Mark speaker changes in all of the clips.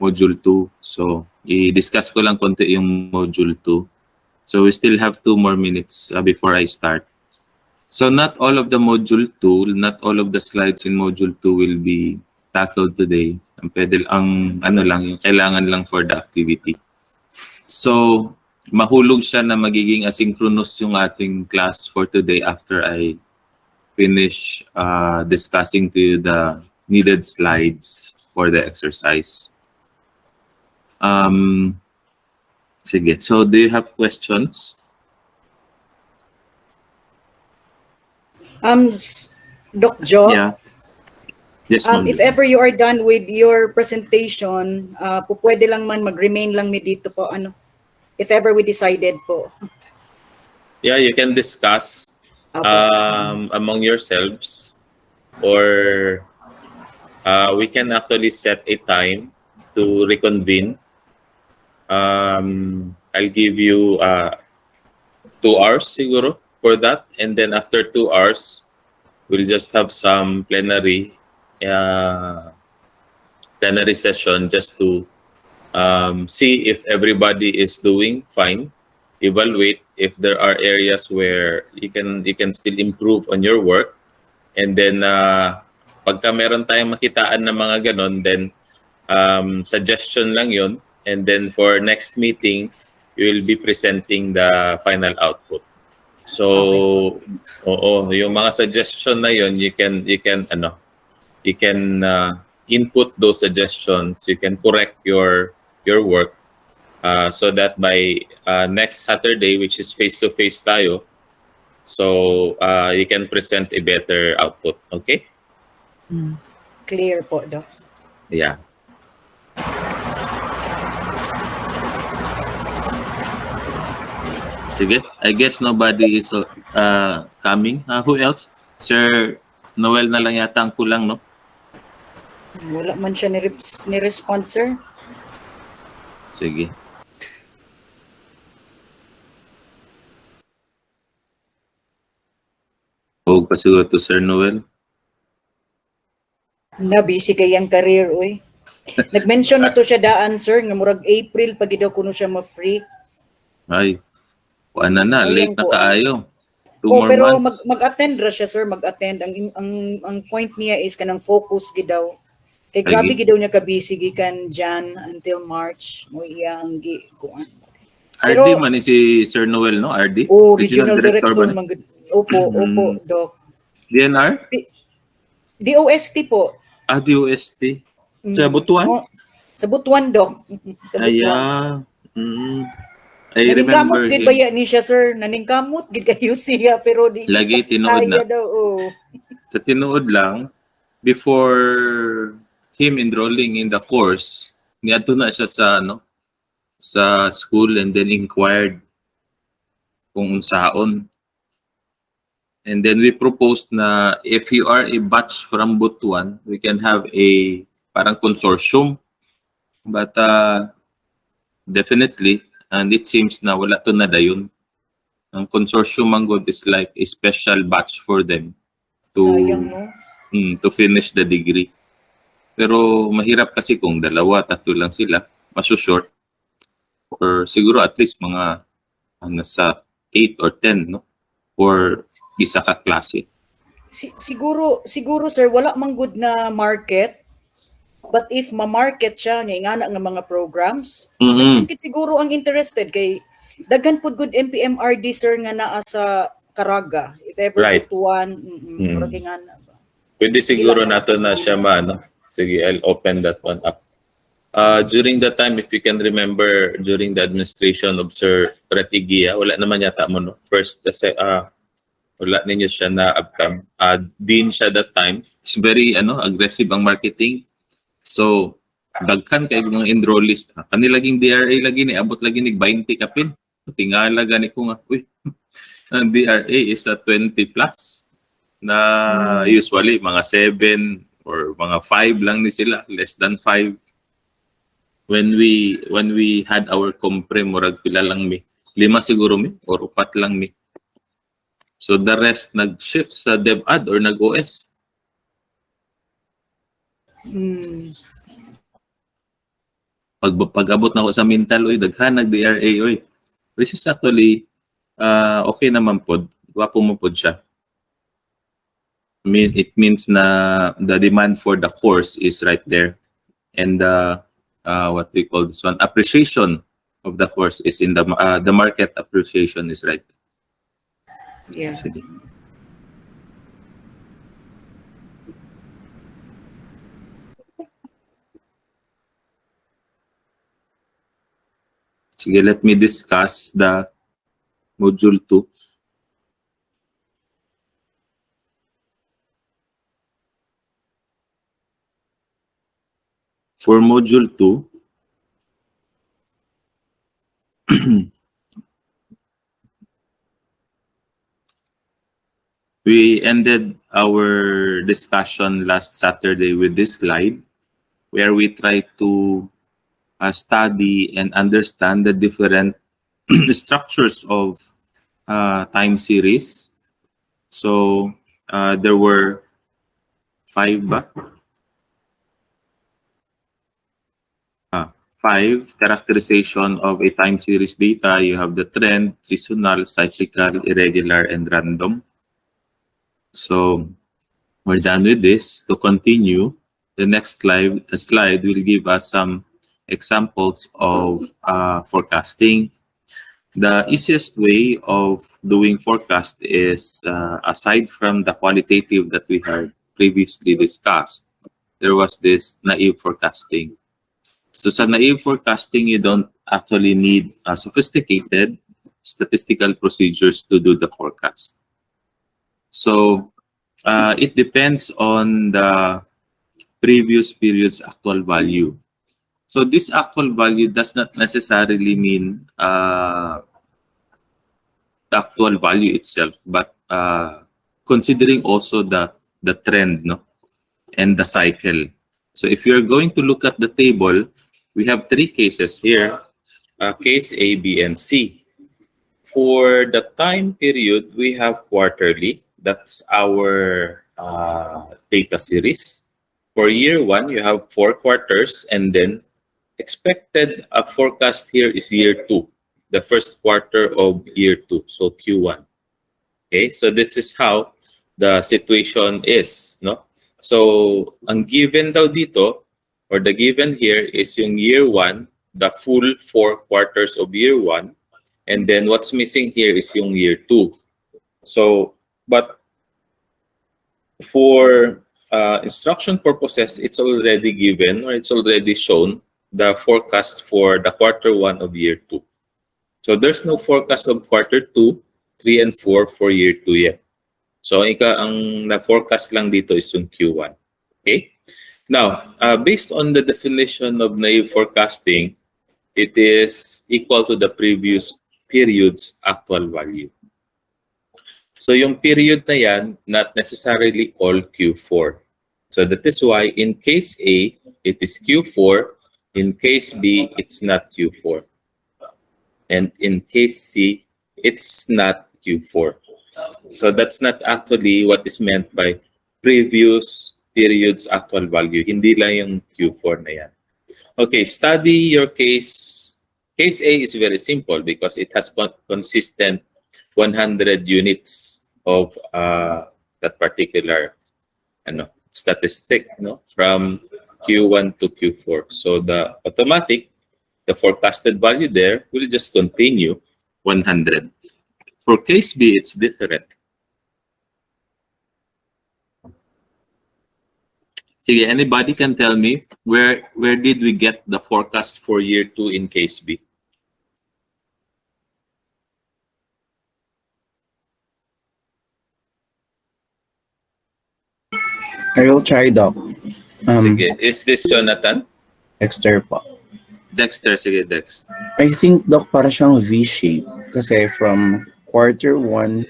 Speaker 1: Module 2. So, i-discuss ko lang konti yung Module 2. So, we still have 2 more minutes before I start. So, not all of the Module 2, not all of the slides in Module 2 will be tackled today. Ang ano lang, yung kailangan lang for the activity. So, mahulog siya na magiging asynchronous yung ating class for today after I finish discussing to you the needed slides for the exercise. Sige. So, do you have questions?
Speaker 2: Doc Jo?
Speaker 1: Yeah. Yes,
Speaker 2: if ever you are done with your presentation, pwede lang man mag-remain lang mi dito po. If ever we decided po.
Speaker 1: Yeah, you can discuss among yourselves, or we can actually set a time to reconvene. I'll give you 2 hours siguro for that, and then after 2 hours, we'll just have some plenary session just to see if everybody is doing fine, evaluate if there are areas where you can still improve on your work, and then pagka meron tayong makitaan na mga ganon, then suggestion lang yun, and then for next meeting you will be presenting the final output. So oo, yung mga suggestion na yun, you can input those suggestions, you can correct your work, so that by next Saturday, which is face-to-face tayo, so you can present a better output. Okay?
Speaker 2: Clear po, Doc.
Speaker 1: Yeah. Sige. I guess nobody is coming. Who else? Sir Noel na lang yata ang kulang, no?
Speaker 2: Wala man siya ni-respond, sir.
Speaker 1: Sige. Huwag pa siguro to Sir Noel.
Speaker 2: Na-busy kayang career, uy. Nag-mention na to siya daan, sir, nga murag April, pag daw kuno siya ma-free.
Speaker 1: Ay, kuan na, late na kaayo. 2 more
Speaker 2: pero
Speaker 1: months.
Speaker 2: mag-attend ra siya, sir, mag-attend. Ang point niya is kanang focus gidaw. Kay grabe gidaw niya ka-busy gikan Jan until March. Mo iya ang kuan.
Speaker 1: RD man si Sir Noel, no? RD?
Speaker 2: Regional Director man. Opo, Doc.
Speaker 1: DNR?
Speaker 2: DOST po.
Speaker 1: DOST. Sa Butuan?
Speaker 2: Sa Butuan, Doc.
Speaker 1: Ayan. I remember
Speaker 2: naningkamot gid baya ni siya, sir. Naningkamot gid kayo siya, pero di
Speaker 1: lagi tinuod na.
Speaker 2: Daw,
Speaker 1: Sa tinuod lang, before him enrolling in the course, niadto na siya sa school, and then inquired kung unsaon. And then we proposed na if you are a batch from Butuan, we can have a parang consortium. But definitely, and it seems na wala to na dayon. Ang consortium ang good is like a special batch for them to
Speaker 2: sayang, no?
Speaker 1: To finish the degree. Pero mahirap kasi kung 2, 3 lang sila, masu-short. Or siguro at least mga nasa 8 or 10, no? Or isa ka klase.
Speaker 2: Siguro sir, wala mang good na market. But if ma-market siya nga nga mga programs, siguro ang interested kay daghan pud good MPMRD, sir, nga naa sa Caraga. If ever Butuan, nga na ba.
Speaker 1: Pwede siguro nato na siya no? Sige, I'll open that one up. During that time, if you can remember, during the administration of Sir Retigia, wala naman yata mo, no? First, wala ninyo siya na-upcome. Dean siya that time. It's very aggressive ang marketing. So, daghan kay mga enrollees. Kanilaging DRA lagi ni, abot lagi ni 20 kapin. Tingala gani ko nga, uy, ang DRA is 20 plus. Na usually, mga 7 or mga 5 lang ni sila, less than 5. When we had our compre, murag pila lang mi. 5 siguro mi, or 4 lang mi. So the rest nag-shift sa DevAd or nag-OS. pag-abot na ko sa mental, oy, daghan nag DRA, oy. Which is actually, okay naman pod. Wapo mo pod siya. It means na the demand for the course is right there. And what we call this one, appreciation of the course is in the market appreciation is right.
Speaker 2: Yeah.
Speaker 1: Sige. Sige, let me discuss the module 2. For module 2, we ended our discussion last Saturday with this slide where we try to study and understand the different structures of time series. So there were 5 ba? 5 characterization of a time series data. You have the trend, seasonal, cyclical, irregular, and random. So we're done with this. To continue, the next slide will give us some examples of forecasting. The easiest way of doing forecast is, aside from the qualitative that we had previously discussed, there was this naive forecasting. So sa naive forecasting, you don't actually need sophisticated statistical procedures to do the forecast. So it depends on the previous period's actual value. So this actual value does not necessarily mean the actual value itself, but considering also the trend, no, and the cycle. So if you're going to look at the table, we have 3 cases here, case A, B, and C. For the time period, we have quarterly. That's our data series. For year 1, you have 4 quarters, and then expected forecast here is year 2, the first quarter of year 2, so Q1. Okay, so this is how the situation is, no? So ang given daw dito, or the given here is yung year 1, the full 4 quarters of year 1, and then what's missing here is yung year 2. So, but for instruction purposes, it's already given, or it's already shown the forecast for the quarter 1 of year 2. So there's no forecast of quarter 2, 3, and 4 for year 2 yet. So ang na-forecast lang dito is yung Q1. Okay? Now, based on the definition of naive forecasting, it is equal to the previous period's actual value. So yung period na yan, not necessarily all Q4. So that is why in case A, it is Q4. In case B, it's not Q4. And in case C, it's not Q4. So that's not actually what is meant by previous period's actual value. Hindi lang yung Q4 na yan. Okay, study your case. Case A is very simple because it has consistent 100 units of that particular statistic, no, from Q1 to Q4. So the forecasted value there will just continue 100. For case B, it's different. Sige, anybody can tell me where did we get the forecast for year 2 in case B?
Speaker 3: I will try, Doc.
Speaker 1: Sige, is this Jonathan?
Speaker 3: Dexter po.
Speaker 1: Dexter, sige, Dex.
Speaker 3: I think, Doc, para siyang V-shape. Kasi from quarter 1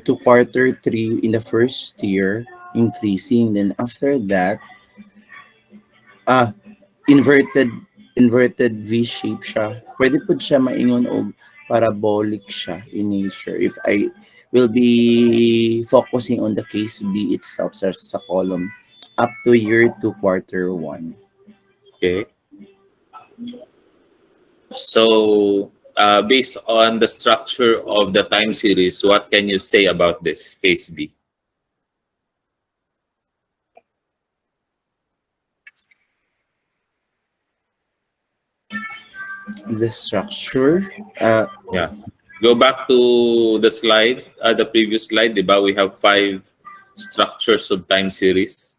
Speaker 3: to quarter 3 in the first year, increasing. Then after that, inverted V-shape siya. Pwede po siya maingon og parabolic siya in nature. If I will be focusing on the case B itself sa column up to year 2, quarter 1.
Speaker 1: Okay. So, based on the structure of the time series, what can you say about this case B?
Speaker 3: The structure,
Speaker 1: Yeah. Go back to the slide, the previous slide, diba? We have 5 structures of time series.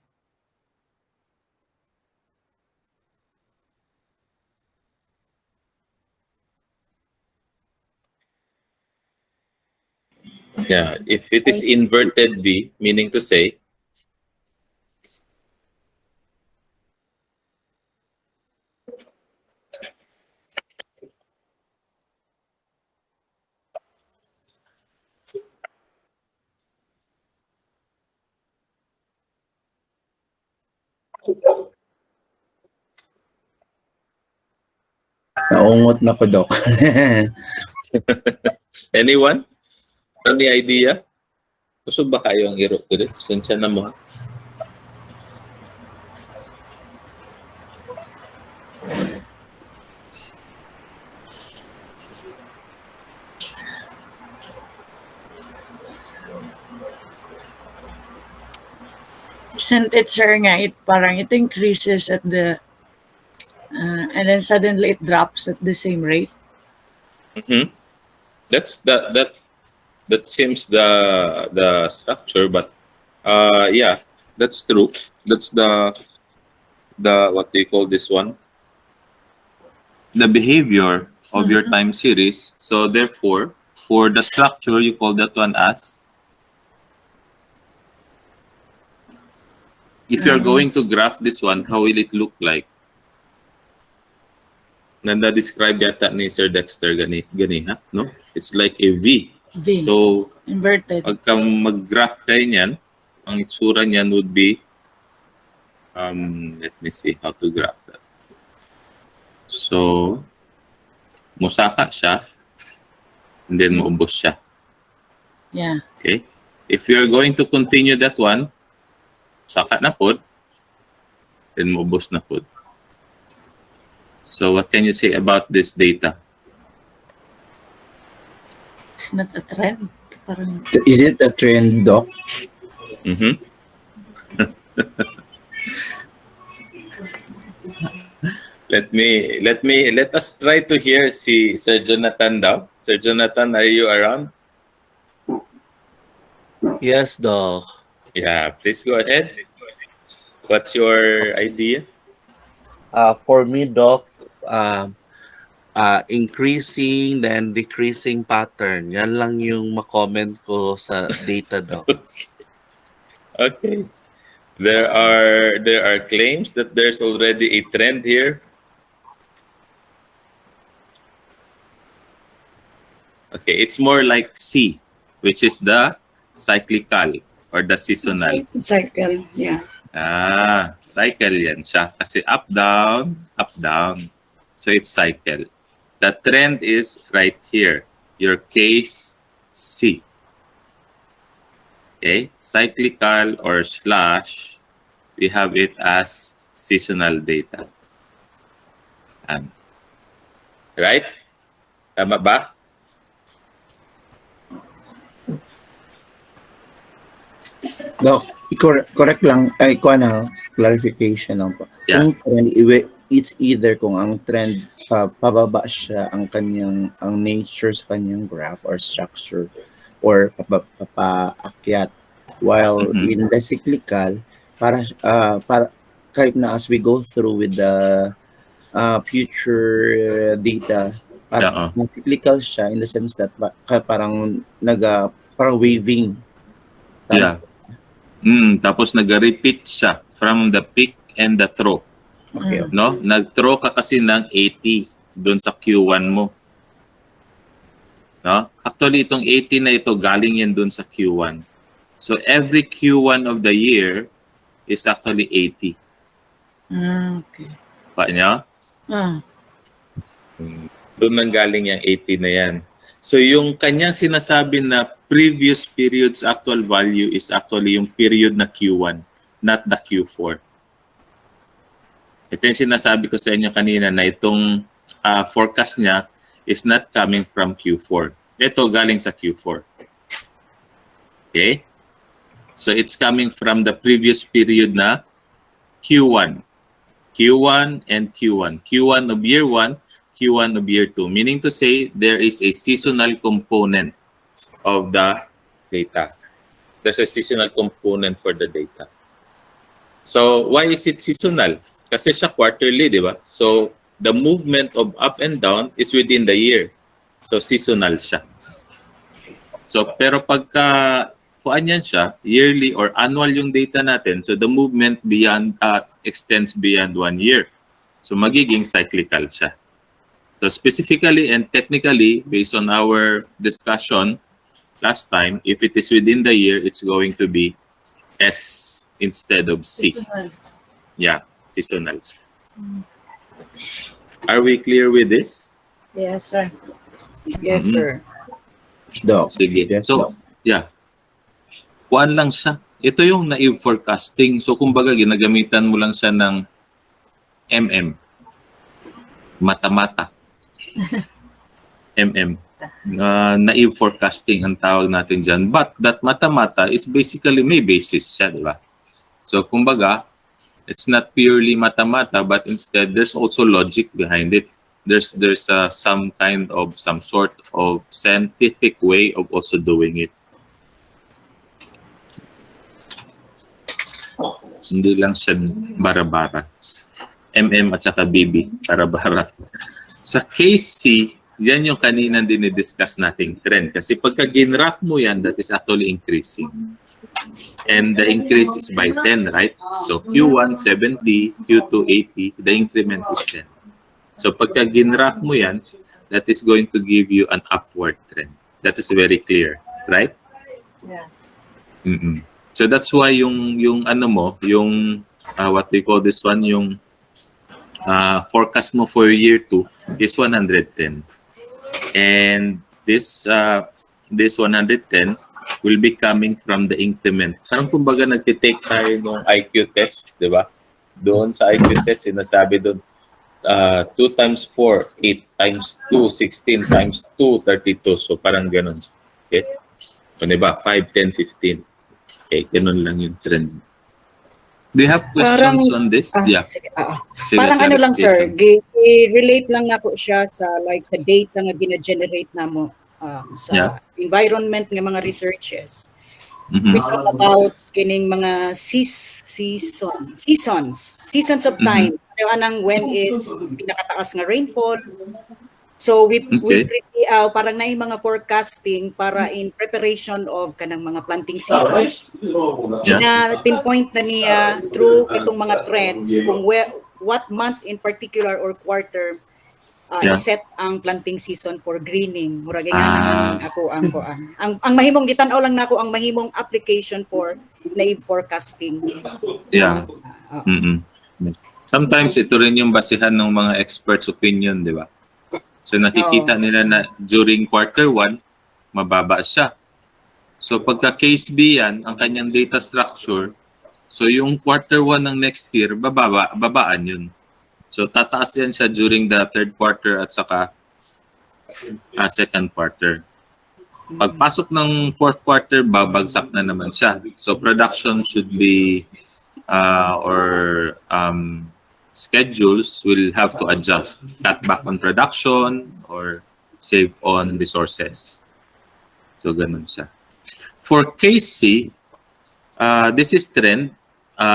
Speaker 1: Yeah, if it is inverted V, meaning to say,
Speaker 3: naungot na ko, Doc.
Speaker 1: anyone? Any idea? Gusto ba kayo ang iro ko rin? Sensya na mo, ha?
Speaker 4: Isn't it, sir, nga, parang it increases at the, and then suddenly it drops at the same rate?
Speaker 1: Mm-hmm. That seems the structure, but yeah, that's true. That's the what do you call this one? The behavior of your time series. So therefore, for the structure, you call that one as. If you're going to graph this one, how will it look like? Nanda-describe yata ni Sir Dexter gani, ha? No? It's like a V.
Speaker 4: V.
Speaker 1: So,
Speaker 4: Inverted.
Speaker 1: pagka mag-graph kayo niyan, ang itsura niyan would be, let me see how to graph that. So, musaka siya, and then maubos siya.
Speaker 4: Yeah.
Speaker 1: Okay? If you're going to continue that one, saka na pod, then maubos na pod. So, what can you say about this data?
Speaker 4: It's not a trend. Parang,
Speaker 3: Is it a trend, Doc?
Speaker 1: Mm-hmm. Let us try to hear si Sir Jonathan daw. Sir Jonathan, are you around?
Speaker 5: Yes, Doc.
Speaker 1: Yeah, please go ahead. What's your idea?
Speaker 5: For me, Doc, increasing then decreasing pattern. Yan lang yung makomment ko sa data, Doc.
Speaker 1: Okay. There are claims that there's already a trend here. Okay, it's more like C, which is the cyclical or the seasonal.
Speaker 2: Cycle, yeah.
Speaker 1: Cycle yan siya. Kasi up, down, up, down. So it's cycle. The trend is right here. Your case C. Okay, cyclical or slash, we have it as seasonal data. Right? Tama ba?
Speaker 3: Doc, correct lang, ay, clarification lang po.
Speaker 1: Yeah.
Speaker 3: Kung trend, it's either kung ang trend, pababa siya ang nature sa kanyang graph or structure, or papaakyat. While in the cyclical, para kahit na as we go through with the future data, parang cyclical siya in the sense that parang parang waving.
Speaker 1: Yeah. Tapos nag-repeat siya from the peak and the throw.
Speaker 3: Okay.
Speaker 1: No? Nag-throw ka kasi ng 80 doon sa Q1 mo. No? Actually, itong 80 na ito, galing yan doon sa Q1. So, every Q1 of the year is actually 80.
Speaker 4: okay.
Speaker 1: Pa niya? Doon nang galing yung 80 na yan. So, yung kanyang sinasabi na previous period's actual value is actually yung period na Q1, not the Q4. Ito yung sinasabi ko sa inyo kanina na itong forecast niya is not coming from Q4. Ito galing sa Q4. Okay? So it's coming from the previous period na Q1. Q1 and Q1. Q1 of year 1, Q1 of year 2. Meaning to say, there is a seasonal component of the data. There's a seasonal component for the data. So why is it seasonal? Kasi siya quarterly, di ba? So the movement of up and down is within the year. So seasonal siya. So pero pagka kuan yan siya, yearly or annual yung data natin, so the movement beyond extends beyond 1 year. So magiging cyclical siya. So specifically and technically, based on our discussion last time, if it is within the year, it's going to be S instead of C. Yeah, seasonal. Are we clear with this?
Speaker 4: Yes, sir.
Speaker 2: Yes, sir.
Speaker 3: Doc.
Speaker 1: Sige.
Speaker 3: Yes,
Speaker 1: So, yeah. Kuan lang siya. Ito yung naive forecasting. So, kumbaga, ginagamitan mo lang siya ng MM. Mata-mata. MM. Naive forecasting ang tawag natin dyan. But that mata-mata is basically may basis siya, di ba? So, kumbaga, it's not purely mata-mata, but instead, there's also logic behind it. There's some sort of scientific way of also doing it. Hindi lang siya bara-bara. MM at saka BB, bara-bara. Sa case C, yan yung kanina dinidiscuss nating trend. Kasi pagka ginrap mo yan, that is actually increasing. And the increase is by 10, right? So Q1, 70, Q2, 80, the increment is 10. So pagka ginrap mo yan, that is going to give you an upward trend. That is very clear, right?
Speaker 4: Yeah.
Speaker 1: Mm-mm. So that's why yung ano mo, yung what we call this one, yung forecast mo for year 2 is 110. And this 110 will be coming from the increment. Parang kumbaga nagtitake tayo ng IQ test, di ba? Doon sa IQ test, sinasabi doon, 2 times 4, 8 times 2, 16 times 2, 32. So parang ganun. Okay? So, diba? 5, 10, 15. Okay, ganun lang yung trend. Do you have questions on this? Yeah.
Speaker 2: Sige,
Speaker 1: Sige,
Speaker 2: parang ano lang, sir,
Speaker 1: clarification.
Speaker 2: i-relate lang na po siya sa sa data nga gina-generate na mo sa environment ng mga researches. We talk about kining mga seasons of time. Ano anang when is pinakataas nga rainfall. So we parang na yung mga forecasting para in preparation of kanang mga planting season. Pinpoint na niya through itong mga trends kung what month in particular or quarter set ang planting season for greening. Murag nga ako ang mahimong gitan-aw lang nako ang mahimong application for naive forecasting.
Speaker 1: Yeah. Sometimes ito rin yung basihan ng mga experts' opinion, di ba? So nakikita nila na during quarter 1, mababa siya. So pagka case B yan, ang kanyang data structure, so yung quarter 1 ng next year, babaan yun. So tataas yan siya during the third quarter at saka second quarter. Pagpasok ng fourth quarter, babagsak na naman siya. So production should be schedules will have to adjust, cut back on production or save on resources. So ganun siya. For case C, this is trend.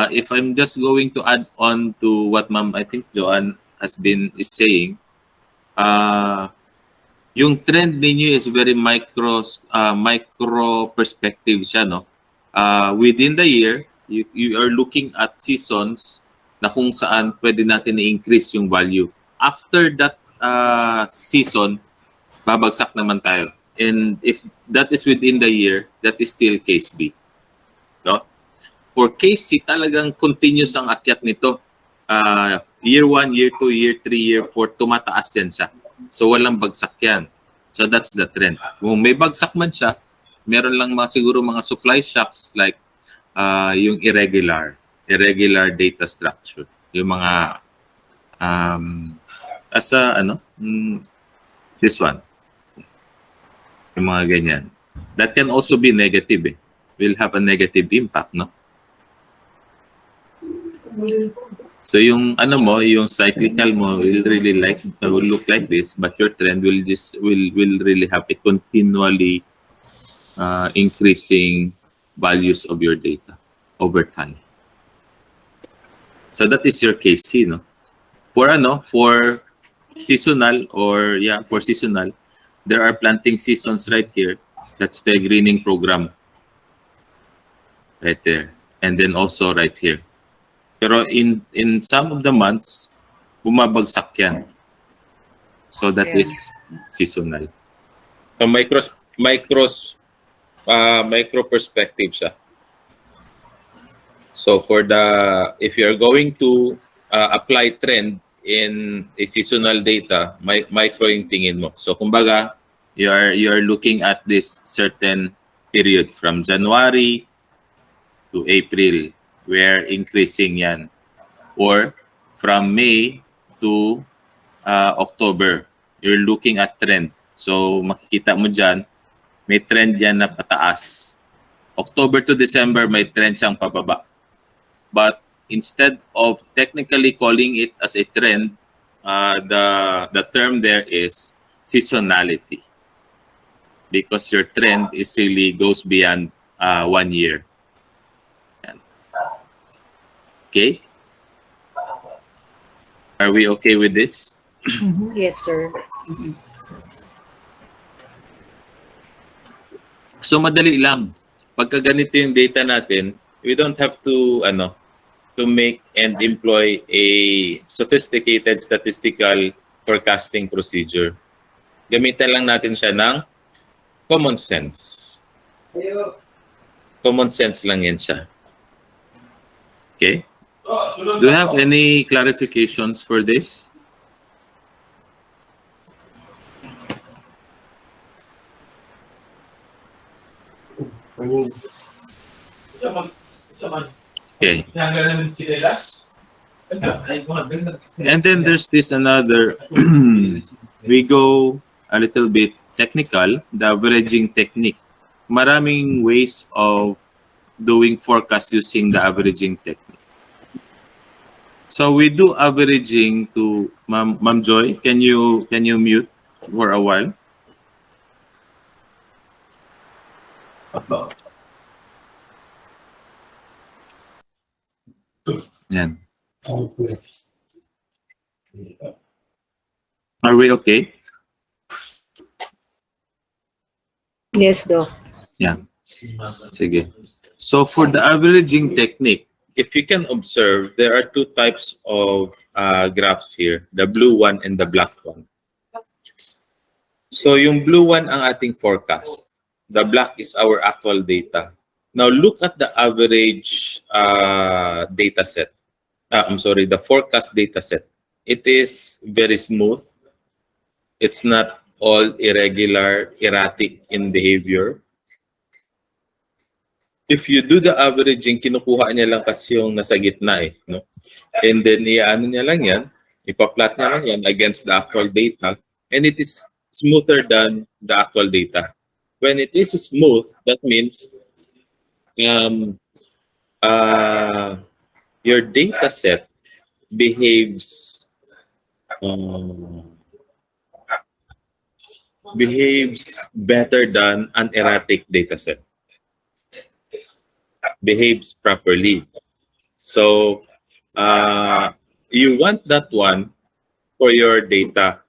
Speaker 1: If I'm just going to add on to what I think Joanne is saying, yung trend ninyo is very micro perspective siya, no? Within the year, you are looking at seasons na kung saan pwede natin i-increase yung value. After that season, babagsak naman tayo. And if that is within the year, that is still case B. No? For case C, talagang continuous ang akyat nito. Year 1, year 2, year 3, year 4, tumataas yan siya. So walang bagsak yan. So that's the trend. Kung may bagsak man siya, meron lang siguro mga supply shocks like yung irregular data structure. Yung mga As a, this one, yung mga ganyan. That can also be negative, eh. Will have a negative impact, no? So yung yung cyclical mo will really will look like this, but your trend will really have a continually increasing values of your data over time. So that is your case C, no? For seasonal for seasonal, there are planting seasons right here. That's the greening program right there, and then also right here. Pero in some of the months, bumabagsak yan. So that is seasonal. So micro perspective siya. So if you're going to apply trend in a seasonal data, micro yung tingin mo. So kumbaga, you're looking at this certain period from January to April, where increasing yan. Or from May to October, you're looking at trend. So makikita mo dyan, may trend yan na pataas. October to December, may trend siyang pababa. But instead of technically calling it as a trend, the term there is seasonality, because your trend is really goes beyond 1 year. Okay? Are we okay with this?
Speaker 2: Yes, sir.
Speaker 1: So madali lang. Pagka ganito yung data natin, we don't have to to make and employ a sophisticated statistical forecasting procedure. Gamitan lang natin siya ng common sense. Common sense lang yan siya. Okay? Do you have any clarifications for this? Okay. And then there's this another, we go a little bit technical, the averaging technique. Maraming ways of doing forecast using the averaging technique. So we do averaging to, Ma'am Joy, can you mute for a while? Yan. Are we okay?
Speaker 2: Yes, Doc.
Speaker 1: Yeah. Sige. So for the averaging technique, if you can observe, there are two types of graphs here, the blue one and the black one. So yung blue one ang ating forecast. The black is our actual data. Now look at the average data set. The forecast data set. It is very smooth. It's not all irregular, erratic in behavior. If you do the averaging, kinukuha niya lang kasi yung nasa gitna eh. No? And then, iaano niya lang yan, ipa-plot niya lang yan against the actual data, and it is smoother than the actual data. When it is smooth, that means your data set behaves better than an erratic data set. Behaves properly. So you want that one for your data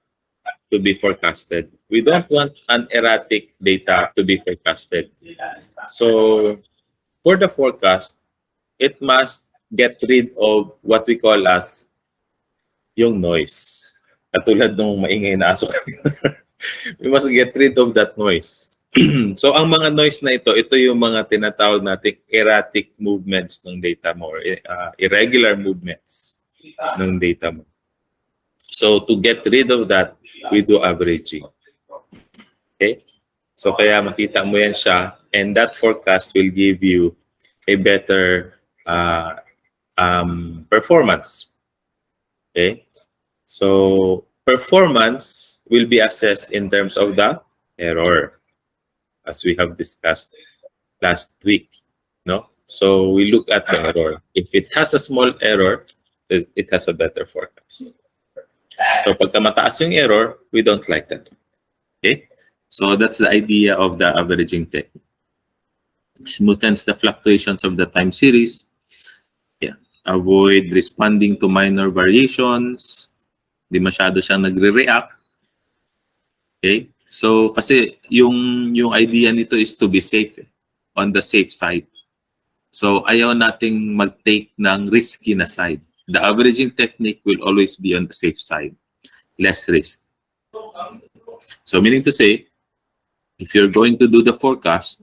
Speaker 1: to be forecasted. We don't want an erratic data to be forecasted. So for the forecast, it must get rid of what we call as yung noise. Katulad nung maingay na aso kanina. We must get rid of that noise. So ang mga noise na ito yung mga tinatawag nating erratic movements ng data mo, or irregular movements ng data mo. So to get rid of that, we do averaging. Okay? So kaya makita mo yan siya, and that forecast will give you a better performance. Okay? So performance will be assessed in terms of the error, as we have discussed last week. No? So we look at the error. If it has a small error, it has a better forecast. So pagka mataas yung error, we don't like that. Okay? So that's the idea of the averaging technique. Smoothens the fluctuations of the time series. Yeah. Avoid responding to minor variations. Di masyado siyang nagre-react. Okay? So kasi yung idea nito is to be safe, on the safe side. So ayaw nating mag-take ng risky na side. The averaging technique will always be on the safe side. Less risk. So meaning to say, if you're going to do the forecast,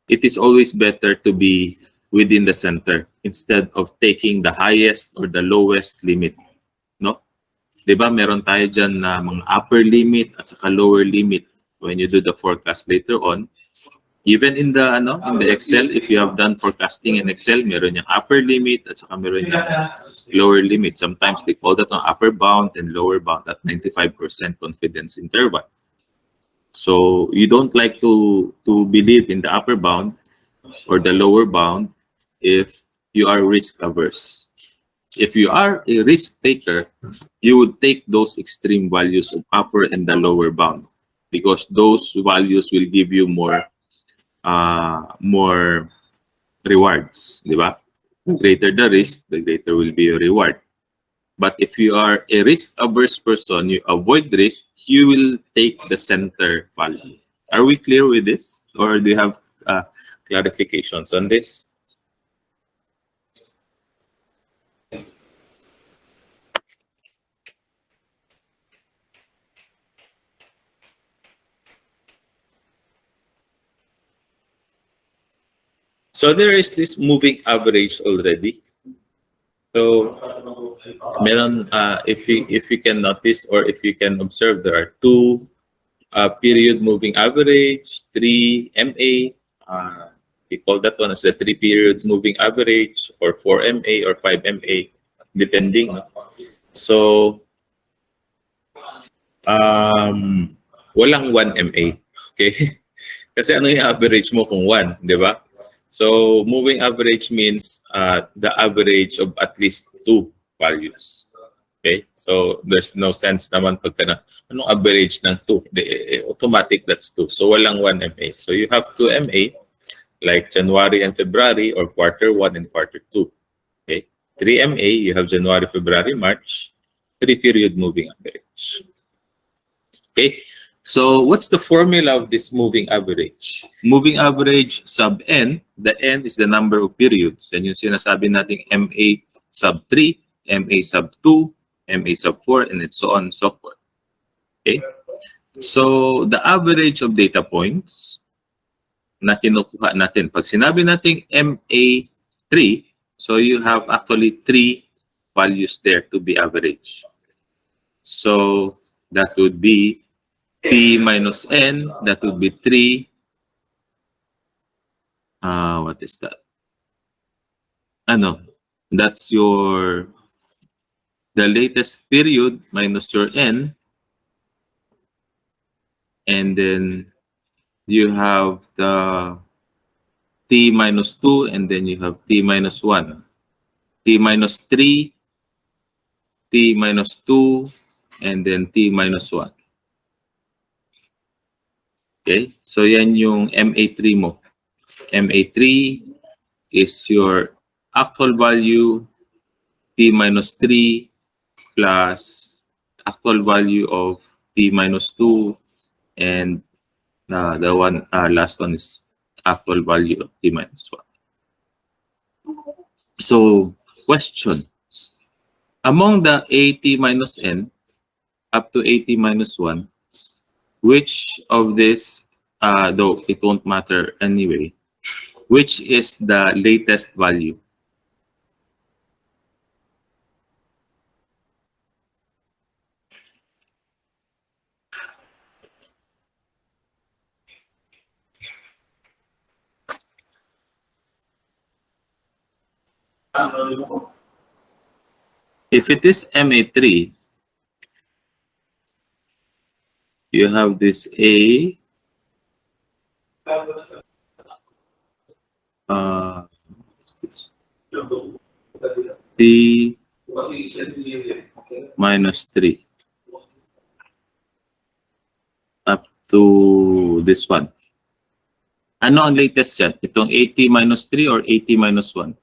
Speaker 1: it is always better to be within the center instead of taking the highest or the lowest limit. No? Diba meron tayo dyan na mga upper limit at saka lower limit when you do the forecast later on. Even in the Excel, if you have done forecasting in Excel, meron yung upper limit at saka meron yung lower limit. Sometimes they call that an upper bound and lower bound at 95% confidence interval. So you don't like to believe in the upper bound or the lower bound if you are risk averse. If you are a risk taker, you would take those extreme values of upper and the lower bound because those values will give you more rewards, di ba? The greater the risk, the greater will be your reward. But if you are a risk-averse person, you avoid risk, you will take the center value. Are we clear with this? Or do you have clarifications on this? So there is this moving average already. So meron, if you can notice or if you can observe, there are two period moving average, 3 MA. We call that one as the 3 period moving average, or 4 MA or 5 MA, depending. So walang 1 MA. Okay? Kasi ano yung average mo kung 1, di ba? So moving average means the average of at least 2 values. Okay? So there's no sense naman pagka na, anong average ng 2? Automatic, that's 2. So walang 1 MA. So you have 2 MA, like January and February, or quarter 1 and quarter 2. Okay? 3 MA, you have January, February, March, 3 period moving average. Okay? So what's the formula of this moving average? Moving average sub n, the n is the number of periods. And yung sinasabi nating MA sub 3, MA sub 2, MA sub 4, and so on and so forth. Okay? So the average of data points na kinukuha natin. Pag sinabi nating MA3, so you have actually 3 values there to be average. So that would be P minus N, that would be 3. What is that? That's the latest period minus your N. And then you have the T minus 2, and then you have T minus 1. T minus 3, T minus 2, and then T minus 1. Okay, so yan yung MA3 mo. MA3 is your actual value, T minus 3 plus actual value of T minus 2, and the one last one is actual value of T minus 1. So, question. Among the AT minus N up to AT minus 1, which of this, though it won't matter anyway, which is the latest value? If it is MA3, you have this A, T minus 3 up to this one. Ano ang latest dyan? Itong 80 minus 3 or 80 minus 1?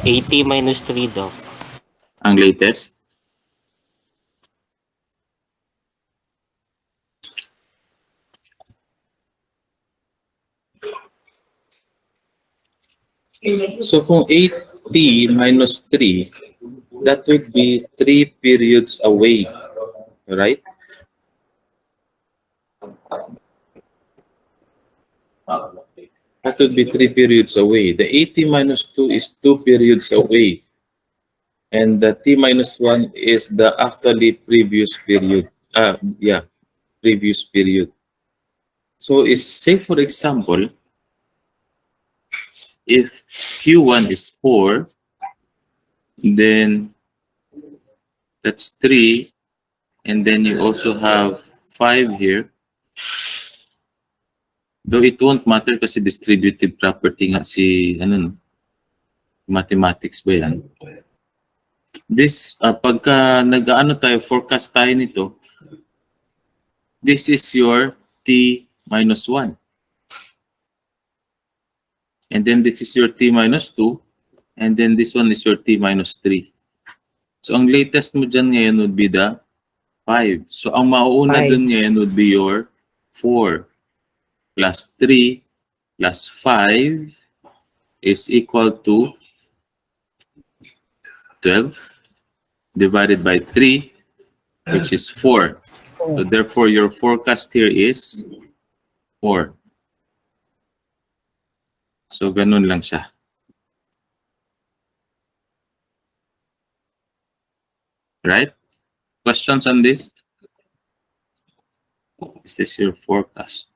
Speaker 6: -3 daw.
Speaker 1: Ang latest? So kung 80 minus 3, that would be 3 periods away, right? That would be 3 periods away. The 80 minus 2 is 2 periods away. And the T minus 1 is the actually previous period. Previous period. So say for example, if Q1 is 4, then that's 3, and then you also have 5 here. Though it won't matter kasi distributive property nga si mathematics ba yan? This, pagka nag-ano tayo, forecast tayo nito, this is your T minus 1. And then this is your T minus 2. And then this one is your T minus 3. So ang latest mo dyan ngayon would be the 5. So ang mauuna dun ngayon would be your 4 plus 3 plus 5 is equal to 12 divided by 3, which is 4. So therefore, your forecast here is 4. So ganun lang siya. Right? Questions on this? This is your forecast.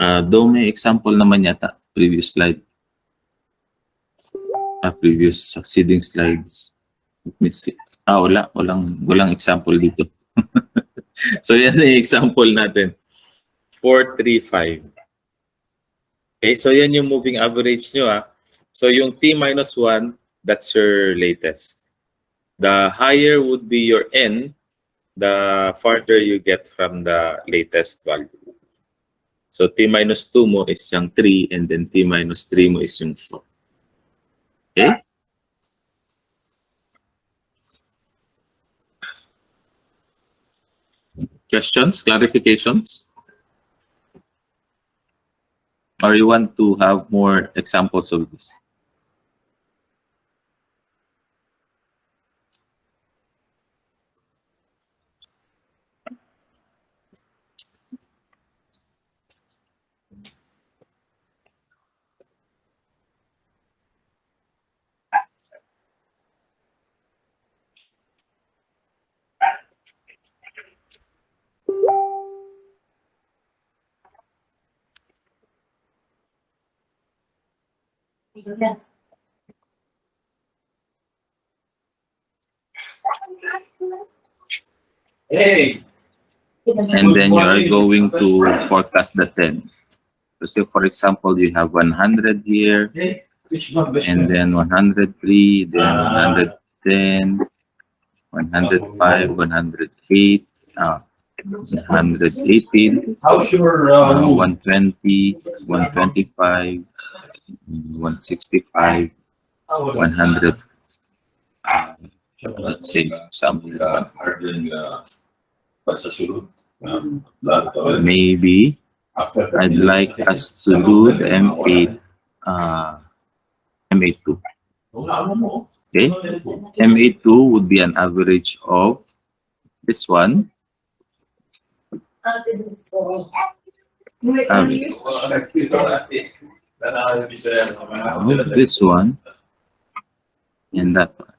Speaker 1: Though may example naman yata, previous slide. Previous succeeding slides. Let me see. Walang example dito. So yan yung example natin. 4, 3, 5. Okay, so yan yung moving average nyo. So yung T minus 1, that's your latest. The higher would be your N, the farther you get from the latest value. So T minus 2 mo is yung 3, and then T minus 3 mo is yung 4. Okay? Questions, clarifications? Or you want to have more examples of this? Hey. And then you are going to forecast the 10. So say for example, you have 100 here, and then 103, then 110, 105, 108, 118, 120, 125, 165, 100. Let's say some maybe I'd like us to do the M8, M82. Okay, M82 would be an average of this one. This one and that one.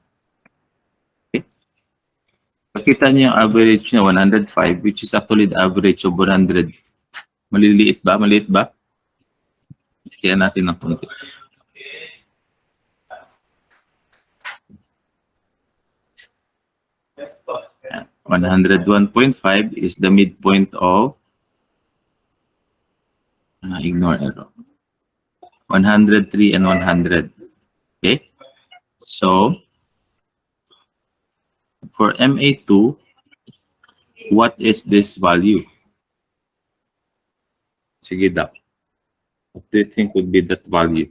Speaker 1: Okay. Makita niyo yung average niya 105, which is actually the average of 100. Maliliit ba? Maliit ba? Kaya natin ng konti. Yan. 101.5 is the midpoint of ignore error. 103 and 100. Okay? So, for MA2, what is this value? Sige daw. What do you think would be that value?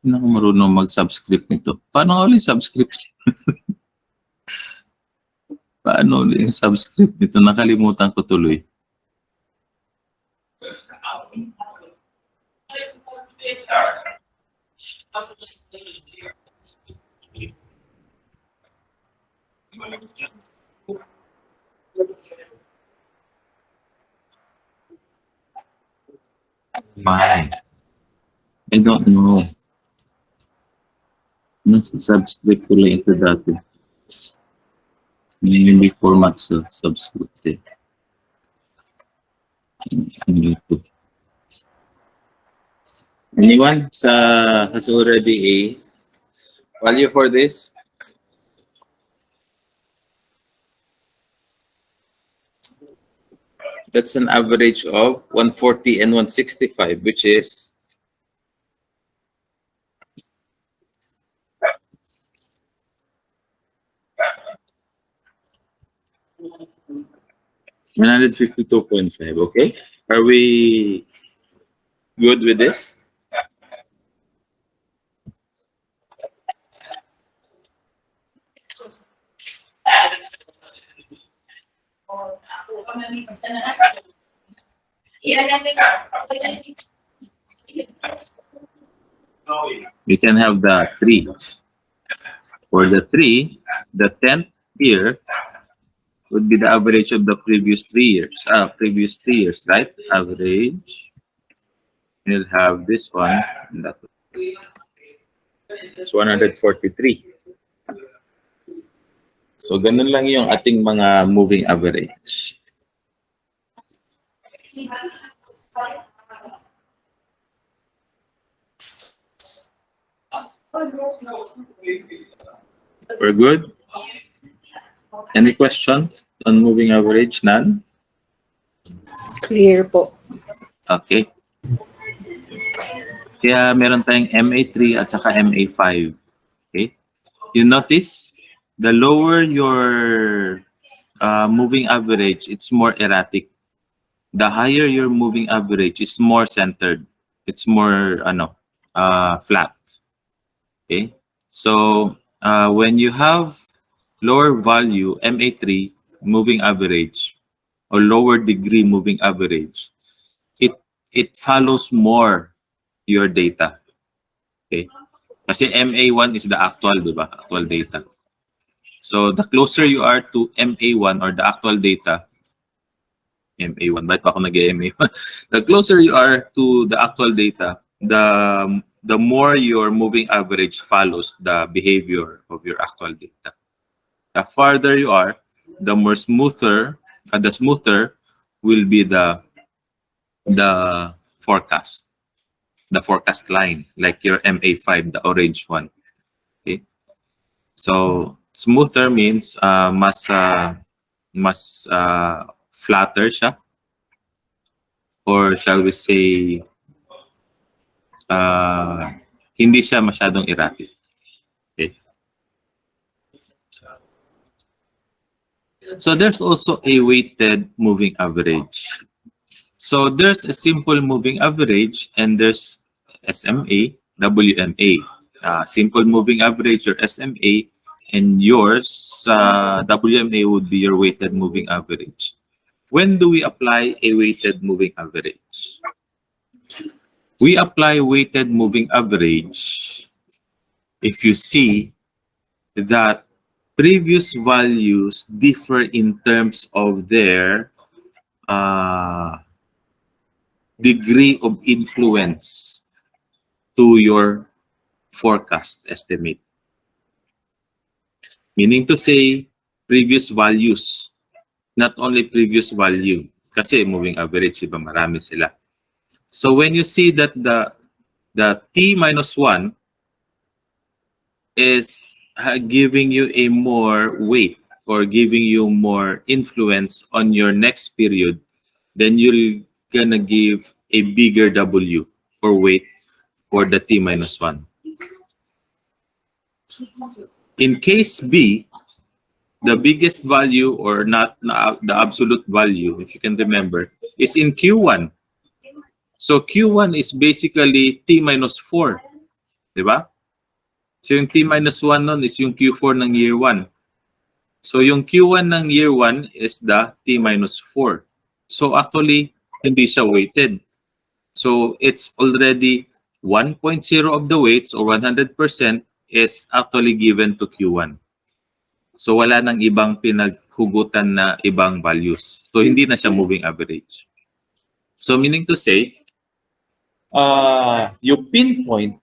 Speaker 1: Hindi ako marunong mag-subscript nito. Paano nga ulit subscript? Paano ulit yung subscript nito? Nakalimutan ko tuloy. Why? I don't know. Subscript ko lang ito dati. Hindi format sa subscript eh. Anyone has already a value for this? That's an average of 140 and 165, which is 152.5. Okay, are we good with this? We can have the 3. For the 3, the 10th year would be the average of the previous 3 years. Previous 3 years, right? Average. We'll have this one. And that one. It's 143. So, ganun lang yung ating mga moving average. We're good? Any questions on moving average? None?
Speaker 2: Clear po.
Speaker 1: Okay. Kaya meron tayong MA3 at saka MA5. Okay? You notice, the lower your moving average, it's more erratic. The higher your moving average is more centered. It's more flat. Okay? So, when you have lower value, MA3, moving average, or lower degree moving average, it follows more your data. Okay? Kasi MA1 is the actual, di ba? Actual data. So, the closer you are to MA1 or the actual data, MA1, bakit pa ako nag-MA1? The closer you are to the actual data, the more your moving average follows the behavior of your actual data. The farther you are, the more smoother will be the forecast. The forecast line, like your MA5, the orange one. Okay. So smoother means mas flatter siya, or shall we say hindi siya masyadong erratic. Okay. So there's also a weighted moving average. So there's a simple moving average and there's SMA, WMA. Simple moving average or SMA, and yours, WMA would be your weighted moving average. When do we apply a weighted moving average? We apply weighted moving average if you see that previous values differ in terms of their degree of influence to your forecast estimate. Meaning to say, previous values, not only previous value. Kasi moving average, diba, marami sila. So when you see that the T minus 1 is giving you a more weight or giving you more influence on your next period, then you're gonna give a bigger W or weight for the T minus 1. In case B, the biggest value or not the absolute value, if you can remember, is in Q1. So Q1 is basically T minus 4. Diba? So yung T minus 1 nun is yung Q4 ng year 1. So yung Q1 ng year 1 is the T minus 4. So actually, hindi siya weighted. So it's already 1.0 of the weights or 100% is actually given to Q1. So wala nang ibang pinaghugutan na ibang values. So hindi na siya moving average. So meaning to say, you pinpoint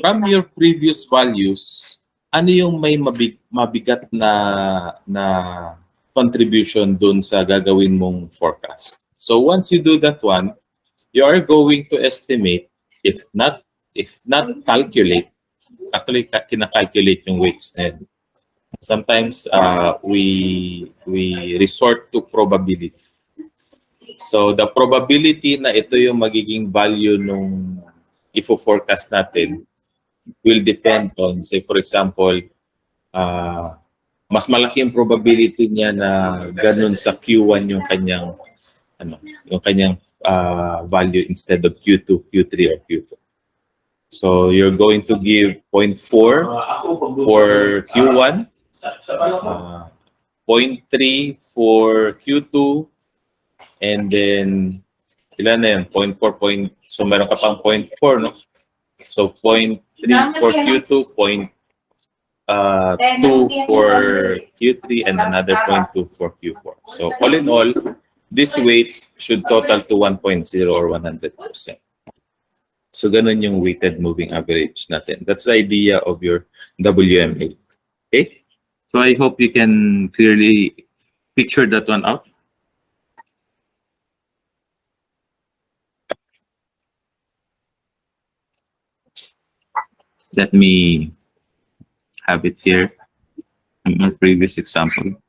Speaker 1: from your previous values, ano yung may mabigat na contribution dun sa gagawin mong forecast. So once you do that one, you are going to estimate, if not calculate, actually kina-calculate yung weights na yun. Sometimes we resort to probability. So the probability na ito yung magiging value nung ifo-forecast natin will depend on, say for example, mas malaki yung probability niya na ganun sa Q1 yung kanyang value instead of Q2, Q3 or Q4. So you're going to give 0.4 for Q1, 0.3 for Q2, and then ilan na yun? 0.4, so meron ka pang 0.4, no? So 0.3 for Q2, 2 for Q3, and another 0.2 for Q4. So all in all, these weights should total to 1.0 or 100%. So ganun yung weighted moving average natin. That's the idea of your WMA. Okay? So I hope you can clearly picture that one out. Let me have it here in my previous example.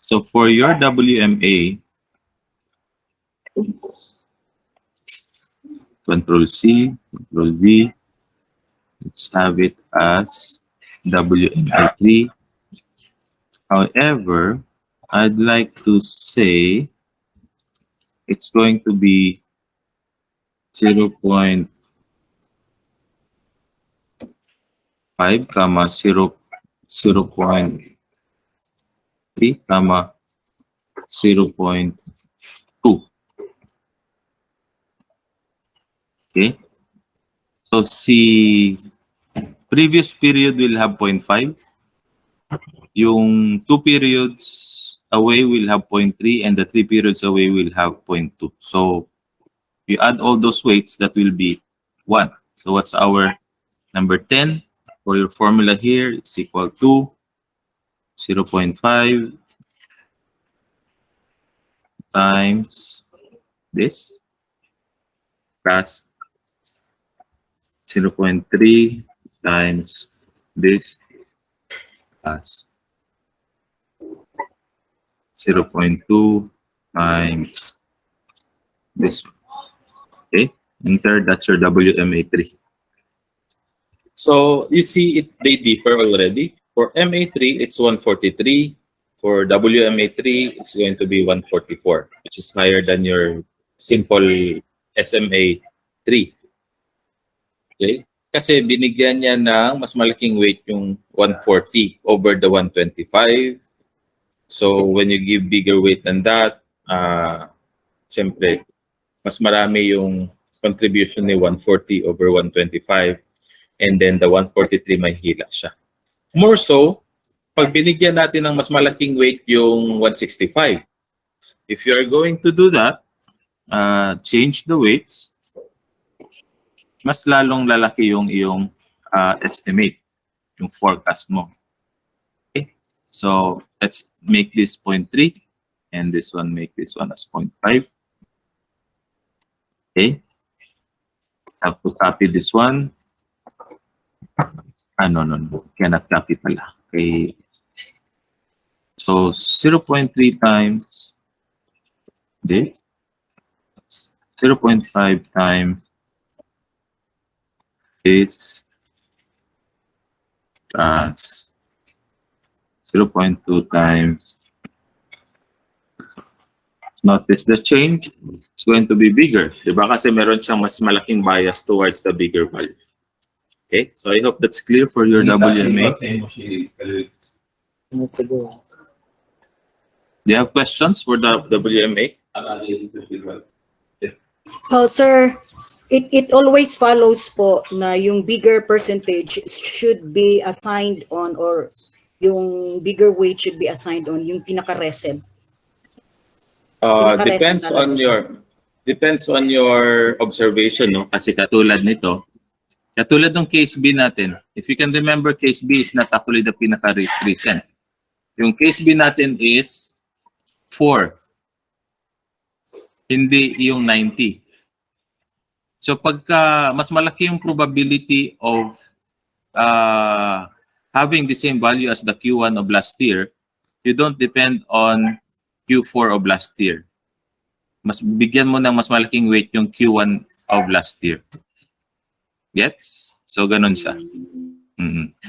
Speaker 1: So for your WMA, Control C, Control V, let's have it as WMA3. However, I'd like to say it's going to be 0.5, 0.3, 0.2. Okay. So si previous period will have 0.5. Yung 2 periods away will have 0.3 and the 3 periods away will have 0.2. So you add all those weights, that will be 1. So what's our number 10? For your formula here, it's equal to 0.5 times this plus 0.3 times this plus 0.2 times this one. Okay, enter, that's your WMA3. So you see they differ already. For MA3, it's 143. For WMA3, it's going to be 144, which is higher than your simple SMA3. Okay? Kasi binigyan niya ng mas malaking weight yung 140 over the 125. So when you give bigger weight than that, siyempre, mas marami yung contribution ni 140 over 125. And then the 143 may hila siya. More so, pag binigyan natin ng mas malaking weight yung 165. If you are going to do that, change the weights, mas lalong lalaki yung iyong estimate, yung forecast mo. Okay? So, let's make this 0.3 and this one, make this one as 0.5. Okay? Have to copy this one. No. Cannot copy pala. Okay. So, 0.3 times this. 0.5 times this plus 0.2 times. Notice the change. It's going to be bigger. Diba? Kasi meron siyang mas malaking bias towards the bigger value. Okay? So, I hope that's clear for your WMA. Do you have questions for the WMA?
Speaker 2: Oh, sir, it always follows po na yung bigger percentage should be assigned on, or yung bigger weight should be assigned on yung pinaka-recent.
Speaker 1: Depends on your observation, no? Kasi katulad nito, katulad ng case B natin, if you can remember, case B is not actually the pinaka-recent. Yung case B natin is 4. Hindi yung 90. So pagka mas malaki yung probability of having the same value as the Q1 of last year, you don't depend on Q4 of last year. Mas bigyan mo ng mas malaking weight yung Q1 of last year. Gets? So ganun siya.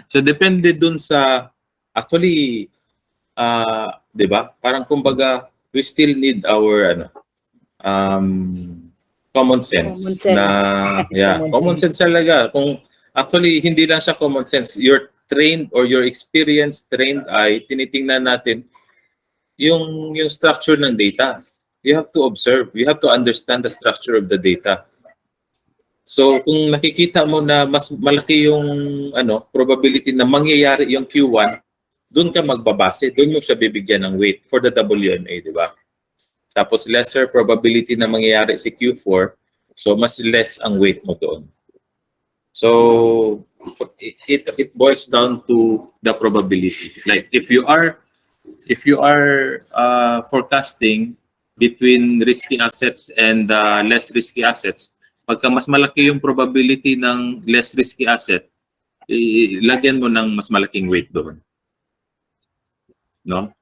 Speaker 1: So depende dun sa, actually, 'di ba? Parang kumbaga, we still need our common sense. Common sense talaga. Kung actually hindi lang siya common sense, your trained or your experienced trained eye, tinitingnan natin yung structure ng data. You have to observe, you have to understand the structure of the data. So kung nakikita mo na mas malaki yung probability na mangyayari yung Q1, doon ka magbabase, doon mo siya bibigyan ng weight for the WMA, di ba? Tapos lesser probability na mangyayari si Q4, so mas less ang weight mo doon. So it boils down to the probability. Like if you are forecasting between risky assets and less risky assets, pagka mas malaki yung probability ng less risky asset, lagyan mo ng mas malaking weight doon. No?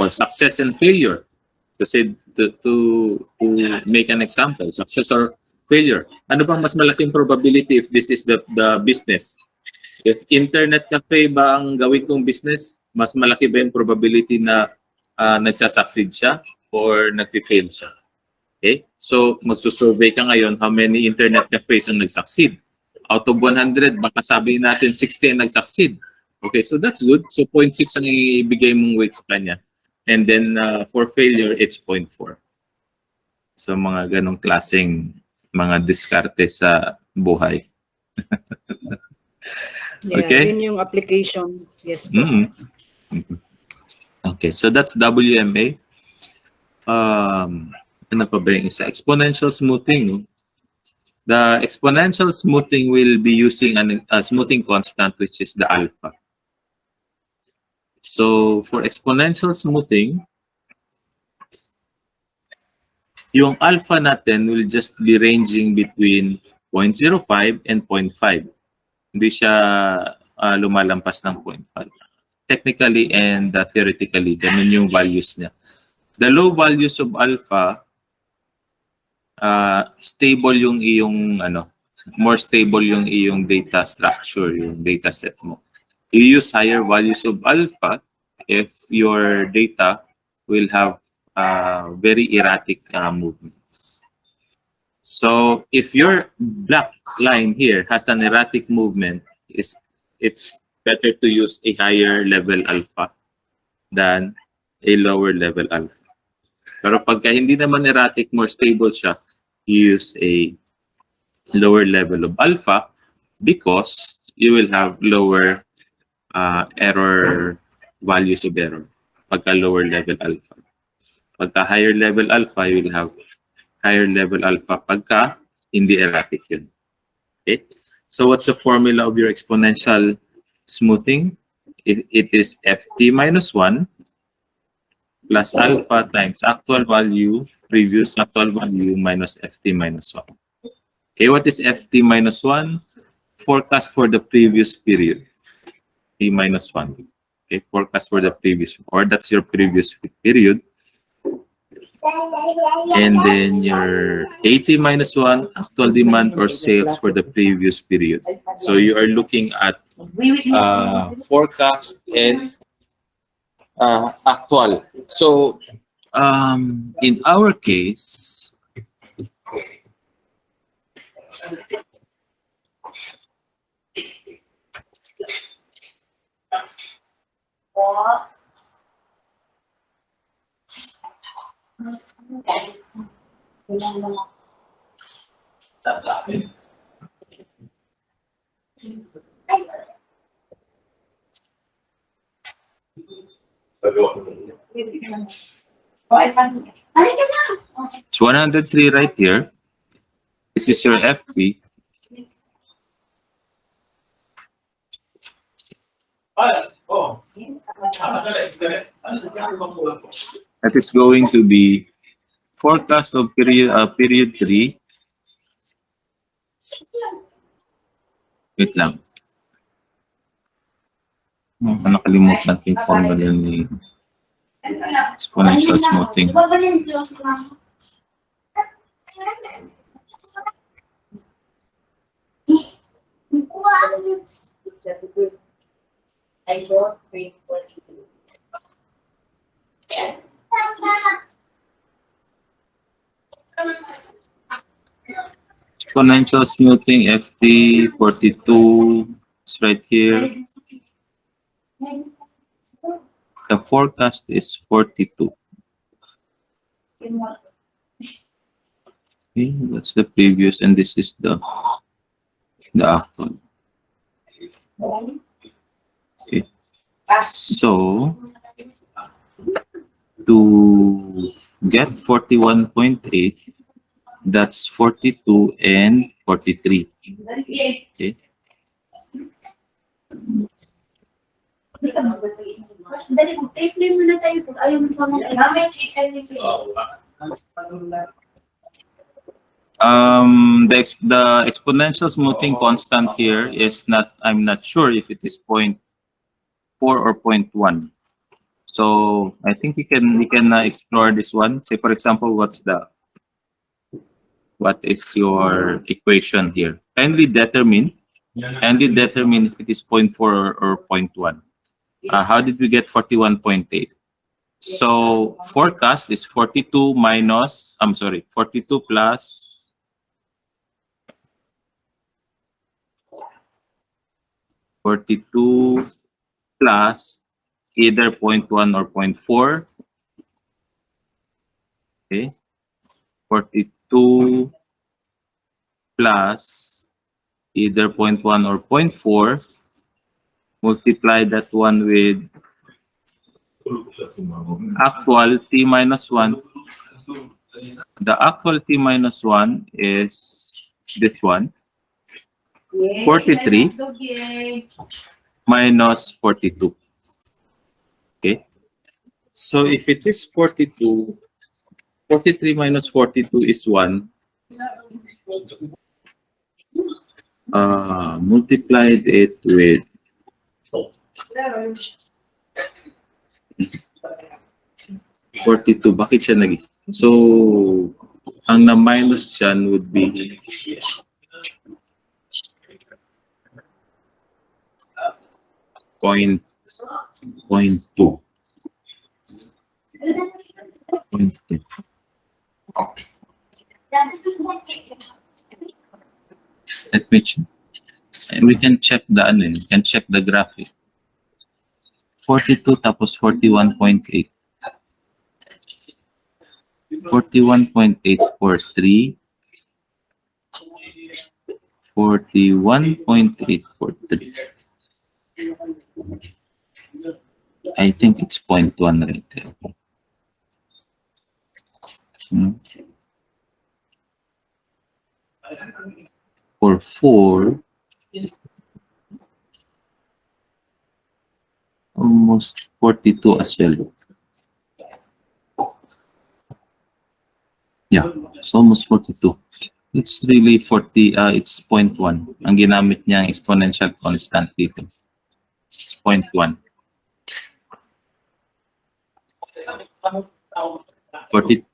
Speaker 1: Or success and failure. To make an example, success or failure. Ano bang mas malaking probability if this is the business? If internet cafe ba ang gawin kong business, mas malaki ba yung probability na nagsasucceed siya or nag-fail siya? Okay? So, magsusurvey ka ngayon how many internet cafes ang nag-succeed. Out of 100, baka sabihin natin 60 ang nag-succeed. Okay, so that's good. So 0.6 ang ibigay mong weight sa kanya. And then for failure, it's 0.4. So mga ganong klaseng mga diskarte sa buhay. Okay?
Speaker 2: Yun yung application. Yes po.
Speaker 1: Okay, so that's WMA. Ano pa ba yung isa? Exponential smoothing. The exponential smoothing will be using a smoothing constant, which is the alpha. So for exponential smoothing, yung alpha natin will just be ranging between 0.05 and 0.5. Hindi siya lumalampas ng 0.5. Technically and theoretically, ganun yung values niya. The low values of alpha, stable yung iyong more stable yung iyong data structure, yung data set mo. You use higher values of alpha if your data will have very erratic movements. So if your black line here has an erratic movement, it's better to use a higher level alpha than a lower level alpha. Pero pagka hindi naman erratic, more stable siya, you use a lower level of alpha because you will have lower error values of error. Pagka lower level alpha. Pagka higher level alpha, you will have higher level alpha pagka hindi erratic yun. Okay? So what's the formula of your exponential smoothing? It is ft minus 1 plus alpha times actual value, previous actual value minus ft minus 1. Okay, what is ft minus 1? Forecast for the previous period. T minus 1. Okay, forecast for the previous, or that's your previous period. And then your 80 minus 1, actual demand or sales for the previous period. So you are looking at forecast and actual. So in our case, it's 103 right here. This is your FP. That is going to be forecast of period 3. Wait lang. Nakalimutan yung formula ni exponential smoothing. Exponential smoothing FT 42 is right here. The forecast is 42. Okay, that's the previous, and this is the actual. Okay, so to get 41.8, that's 42 and 43. Okay. The exponential smoothing constant here is not, I'm not sure if it is 0.4 or 0.1. So I think we can explore this one. Say for example, what is your equation here? Kindly determine if it is 0.4 or 0.1. How did we get 41.8? So forecast is 42 minus, 42 plus 42 plus either 0.1 or 0.4. Okay. 42 plus either 0.1 or 0.4. Multiply that one with actual t minus 1. The actual t minus 1 is this one. 43 minus 42. Okay. So if it is 42, 43 minus 42 is 1. Multiplied it with 42. Bakit siya naging? So, ang na-minus dyan would be 0.2. 0.2. Let me check. And we can check the graphic. 42 tapos 41.8. 41.8 for 3. 41.8 for 3. I think it's 0.1 right there. For 4, almost 42 as well. Yeah, it's almost 42. It's really 40, it's 0.1. Ang ginamit niya ang exponential constant dito. It's 0.1. 40,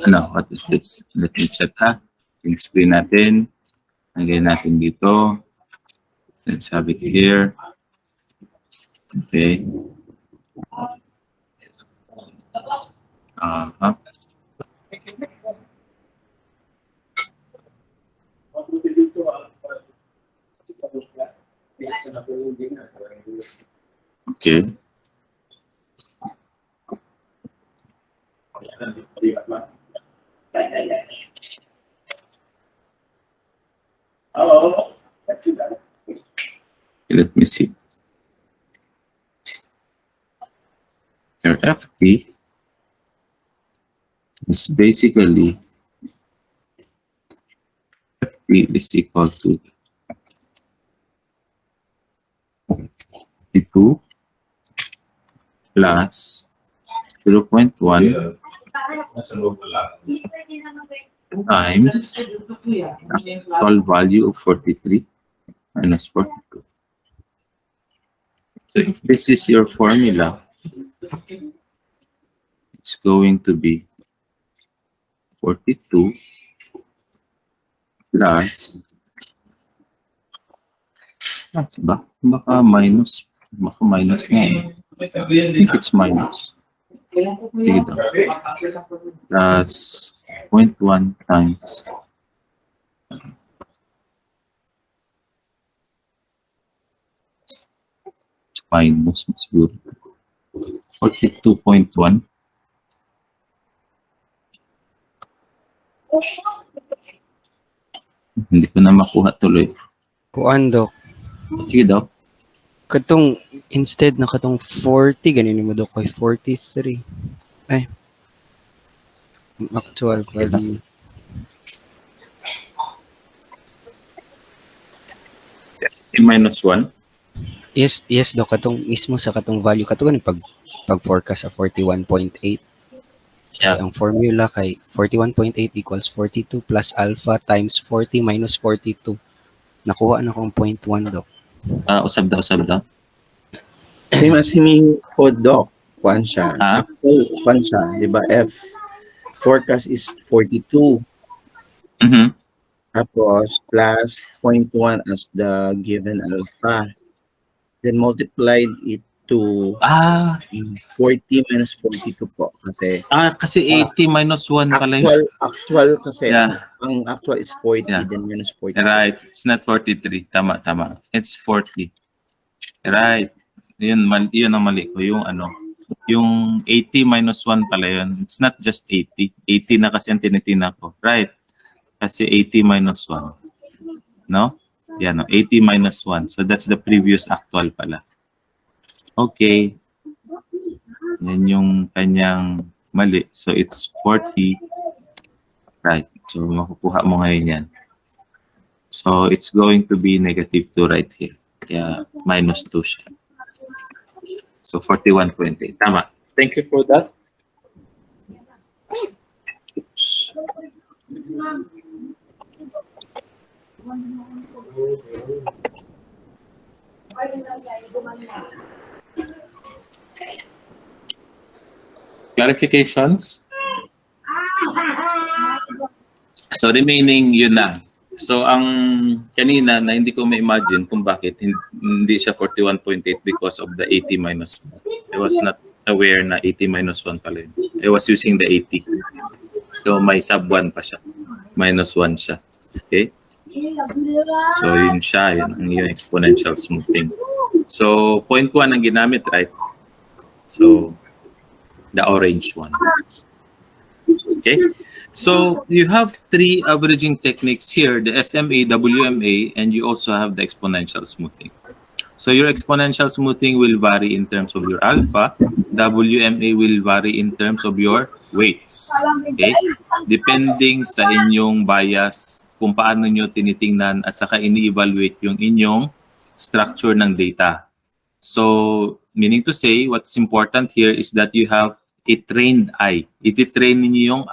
Speaker 1: ano, what is this? Let me check ha. Yung screen natin. Lagay natin dito. Let's have it here. Okay. Okay. Let me see. Your FP is basically FP is equal to 2 plus 0.1 times actual value of 43 minus 42. So if this is your formula, it's going to be 42 plus, baka minus nga eh. I think it's minus. Sige daw. Plus 0.1 times minus siguro 42.1. Hindi ko na makuha tuloy.
Speaker 6: Kuan, Dok.
Speaker 1: Sige daw.
Speaker 6: Katong, instead na katong 40, ganun mo, Dok, kay 43. Ay. Actual value.
Speaker 1: Minus 1.
Speaker 6: Yes, Dok, katong mismo sa katong value. Katong pag-forecast sa 41.8.
Speaker 1: Yeah.
Speaker 6: Ang formula kay 41.8 equals 42 plus alpha times 40 minus 42. Nakuha na kong 0.1, Dok.
Speaker 1: Usab daw.
Speaker 3: Same as himi po, Doc. Kwan siya.
Speaker 1: Ah?
Speaker 3: Kwan siya. Diba? F forecast is 42.
Speaker 1: Mm-hmm.
Speaker 3: Tapos, plus 0.1 as the given alpha. Then, multiplied it to 40 minus 42 po.
Speaker 1: Kasi 80 minus 1 pala yun.
Speaker 3: Actual kasi.
Speaker 1: Yeah.
Speaker 3: Ang actual is 40,
Speaker 1: Yeah.
Speaker 3: then minus 40.
Speaker 1: Right. It's not 43. Tama. It's 40. Right. Yun ang mali ko. Yung 80 minus 1 pala yun. It's not just 80. 80 na kasi ang tinitina ko. Right. Kasi 80 minus 1. No? Yan, 80 minus 1. So that's the previous actual pala. Okay. Yan yung kanyang mali. So it's 40. Right. So makukuha mo ngayon yan. So it's going to be negative 2 right here. Kaya minus 2 siya. So 41.8. Tama. Thank you for that. Oops. Clarifications? So remaining yun na. So ang kanina na hindi ko ma-imagine kung bakit hindi siya 41.8 because of the 80 minus 1. I was not aware na 80 minus 1 pala yun. I was using the 80. So may sub 1 pa siya. Minus 1 siya. Okay? So yun siya. Yun ang yung exponential smoothing. So 0.1 ang ginamit, right? So the orange one. Okay? So you have 3 averaging techniques here, the SMA, WMA, and you also have the exponential smoothing. So your exponential smoothing will vary in terms of your alpha. WMA will vary in terms of your weights. Okay? Depending sa inyong bias, kung paano nyo tinitingnan at saka ini-evaluate yung inyong structure ng data. So, meaning to say, what's important here is that you have a trained eye. Iti-train ninyo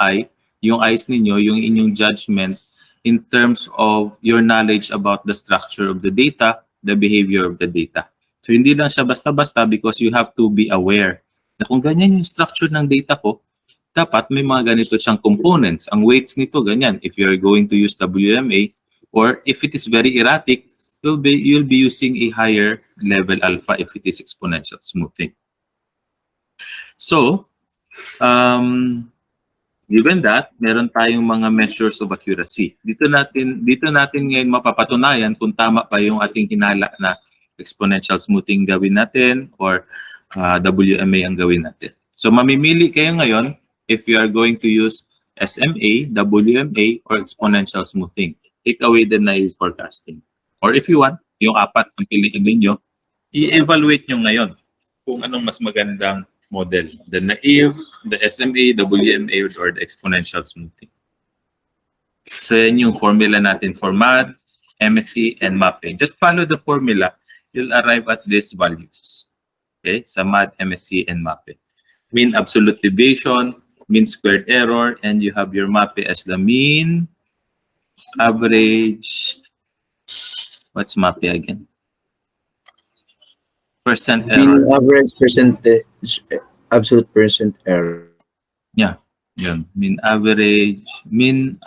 Speaker 1: yung eyes ninyo, yung inyong judgment in terms of your knowledge about the structure of the data, the behavior of the data. So, hindi lang siya basta-basta because you have to be aware na kung ganyan yung structure ng data ko, dapat may mga ganito siyang components. Ang weights nito, ganyan. If you're going to use WMA, or if it is very erratic, you'll be using a higher level alpha if it is exponential smoothing. So, given that, meron tayong mga measures of accuracy. Dito natin ngayon mapapatunayan kung tama pa yung ating hinala na exponential smoothing gawin natin or WMA ang gawin natin. So mamimili kayo ngayon if you are going to use SMA, WMA, or exponential smoothing. Take away the naive forecasting. Or if you want, yung apat ang piliin ninyo, i-evaluate nyo ngayon kung anong mas magandang model. The naive, the SMA, WMA, or the exponential smoothing. So yan yung formula natin for MAD, MSE, and MAPE. Just follow the formula, you'll arrive at these values. Okay, sa MAD, MSE, and MAPE. Mean absolute deviation, mean squared error, and you have your MAPE as the mean, average, what's MAPE again? Percent error.
Speaker 3: Mean average percentage, absolute percent error.
Speaker 1: Yeah, yun. Mean average, mean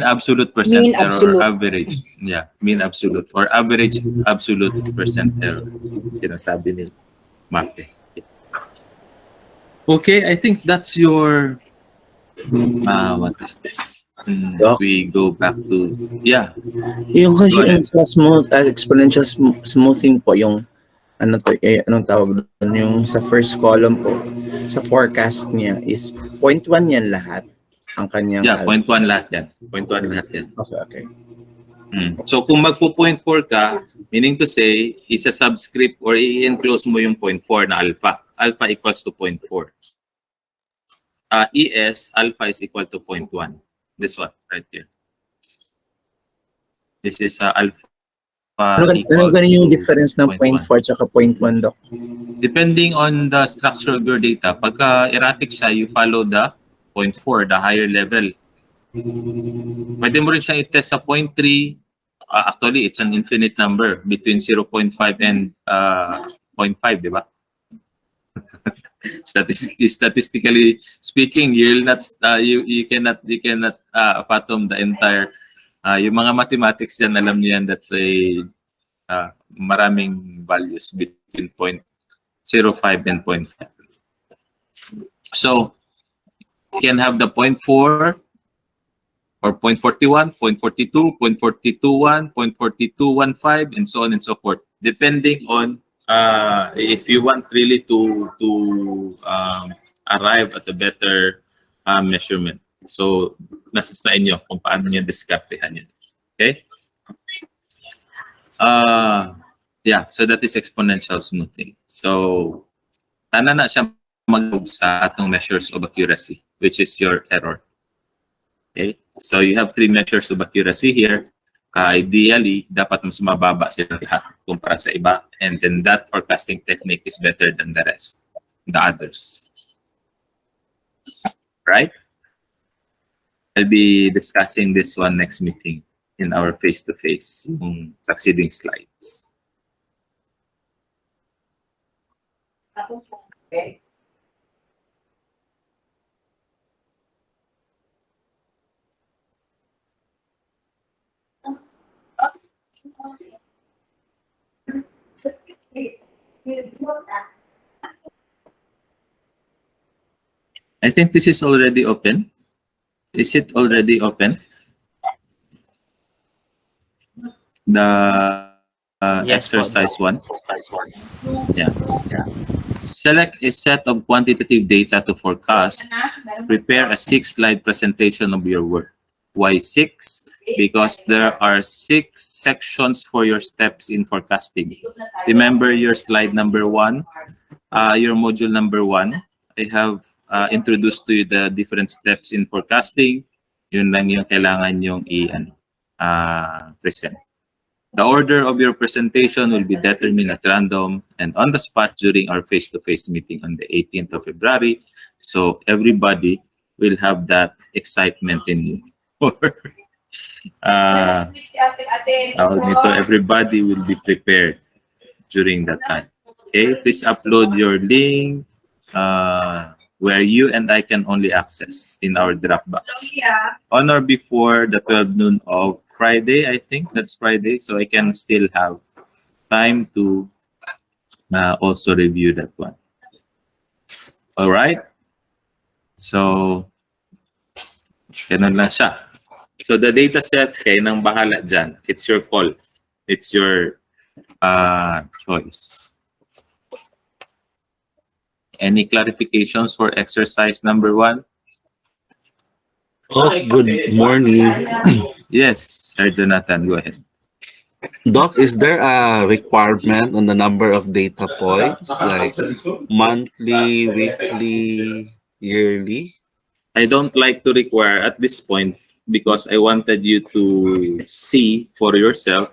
Speaker 1: absolute percent
Speaker 2: Mean
Speaker 1: error
Speaker 2: absolute.
Speaker 1: or average. Yeah, mean absolute or average absolute percent error. Sinasabi ni MAPE. Okay, I think that's your what is this? We go back to
Speaker 3: Yung kasi
Speaker 1: Go ahead.
Speaker 3: yung sa exponential smoothing po, yung ano to, anong tawag doon, yung sa first column po, sa forecast niya is 0.1 yan lahat ang kanyang alpha.
Speaker 1: 0.1 lahat yan. 0.1 lahat yan.
Speaker 3: Okay.
Speaker 1: So kung magpo-0.4 ka, meaning to say, isa-subscript or i-enclose mo yung 0.4 na alpha. Alpha equals to 0.4. ES, alpha is equal to 0.1. This one, right here. This is alpha
Speaker 3: Ano ganun yung difference ng 0.4 tsaka 0.1, Doc?
Speaker 1: Depending on the structure of your data, pagka erratic siya, you follow the 0.4, the higher level. Pwede mo rin siya i-test sa 0.3. Actually, it's an infinite number between 0.5 and 0.5, di ba? Statistically speaking, you cannot fathom the entire yung mga mathematics dyan, alam niyo yan, that's a maraming values between 0.05 and 0.5. So you can have the 0.4 or 0.41, 0.42, 0.421, 0.4215, and so on and so forth, depending on if you want really to arrive at a better measurement. So, nasa sa inyo kung paano nyo diskartehan yun. Okay? So that is exponential smoothing. So, tana na siya mag sa atong measures of accuracy, which is your error. Okay? So, you have 3 measures of accuracy here. Ideally, dapat mas mababa sila lahat kumpara sa iba. And then that forecasting technique is better than the rest, the others. Right? I'll be discussing this one next meeting in our face-to-face succeeding slides.
Speaker 2: Okay.
Speaker 1: I think this is already open. Is it already open? The exercise 1? Yeah. Select a set of quantitative data to forecast. Prepare a 6-slide presentation of your work. Why 6? because there are 6 sections for your steps in forecasting. Remember your slide number 1, your module number 1. I have introduced to you the different steps in forecasting. Yun lang yung kailangan yung present. The order of your presentation will be determined at random and on the spot during our face-to-face meeting on the 18th of February. So everybody will have that excitement in you. Everybody will be prepared during that time. Okay, please upload your link where you and I can only access in our Dropbox. On or before the 12 noon of Friday, I think that's Friday, so I can still have time to also review that one. All right? So, ganun lang siya. So, the data set, kayo nang bahala dyan. It's your call. It's your choice. Any clarifications for exercise number 1?
Speaker 5: Oh, good morning.
Speaker 1: Yes, Sir Jonathan, go ahead.
Speaker 5: Doc, is there a requirement on the number of data points, like monthly, weekly, yearly?
Speaker 1: I don't like to require at this point because I wanted you to see for yourself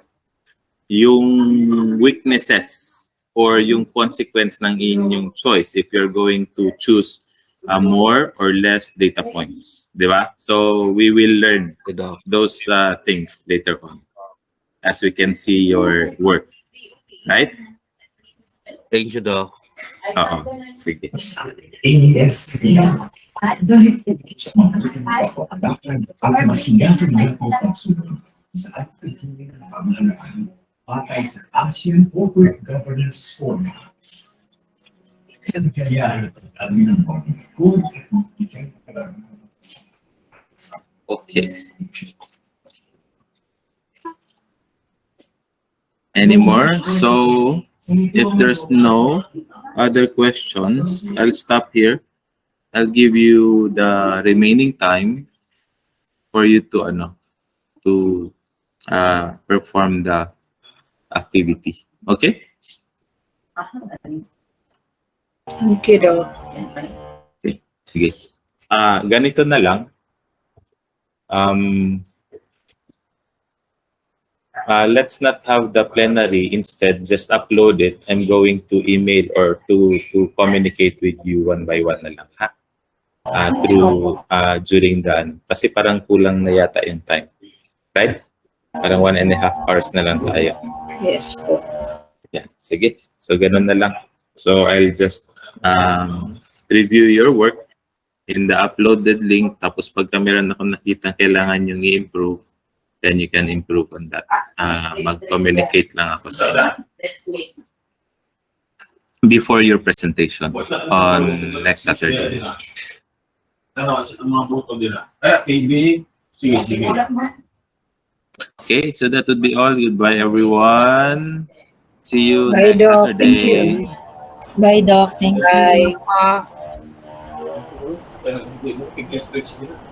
Speaker 1: yung weaknesses or yung consequence ng inyong choice if you're going to choose more or less data points, di ba? So we will learn those things later on as we can see your work, right?
Speaker 5: Thank you, Doc.
Speaker 1: Sige.
Speaker 7: AES dahil ito ang masigasig na pagsunod sa ating pamahalaan patay sa ASEAN Corporate Governance Forums. Kaya kami ng pagkakul
Speaker 1: Okay. Any more? So, if there's no other questions, I'll stop here. I'll give you the remaining time for you to perform the activity. Okay?
Speaker 2: Okay daw.
Speaker 1: Okay. Sige. Ganito na lang. Let's not have the plenary. Instead, just upload it. I'm going to email or to communicate with you one by one na lang, ha? During the, kasi parang kulang na yata yung time. Right? Parang 1.5 hours na lang tayo.
Speaker 2: Yes po.
Speaker 1: Yeah, sige. So, ganun na lang. So, I'll just review your work in the uploaded link. Tapos, pagka meron akong nakita kailangan yung i-improve, then you can improve on that. Mag-communicate lang ako sa before your presentation on next Saturday. Okay, so that would be all. Goodbye, everyone. See you
Speaker 2: Bye,
Speaker 1: next
Speaker 2: Doc.
Speaker 1: Saturday.
Speaker 2: Thank you.
Speaker 4: Bye, Doc. Thank you.
Speaker 2: Bye.
Speaker 1: Bye.